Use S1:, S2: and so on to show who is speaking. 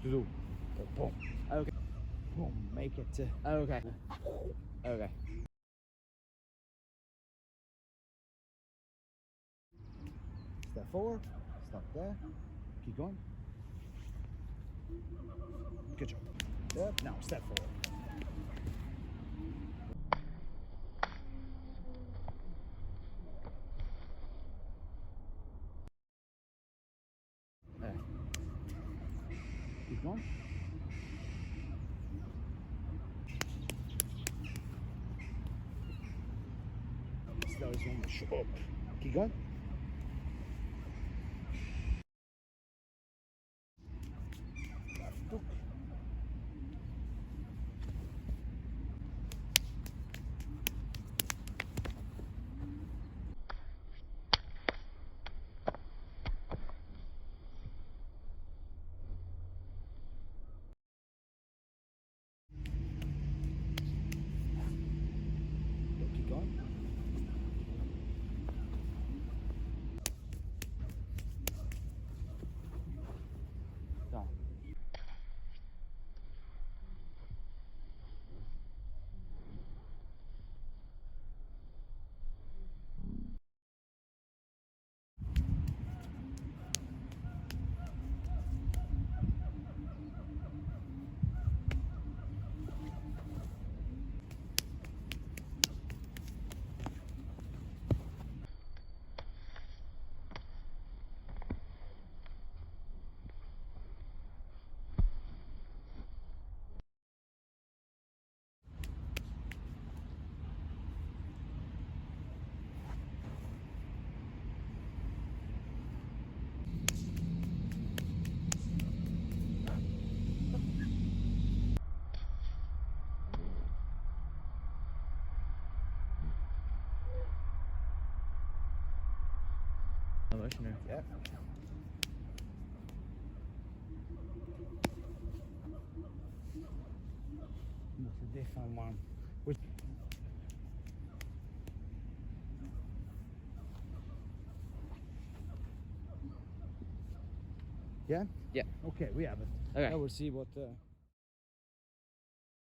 S1: Do. Boom.
S2: Okay.
S1: Boom. Make it to.
S2: Okay. Okay.
S1: Step forward. Stop there. Keep going. Good job. Yep. Now step forward. There. Keep going. Slow zoom. Up. Keep going. Left hook. Keep going. Down.
S2: Motion.
S1: Yep. That's a different one. Which yeah?
S2: Yeah.
S1: Okay, we have it.
S2: Okay.
S1: Now we'll see what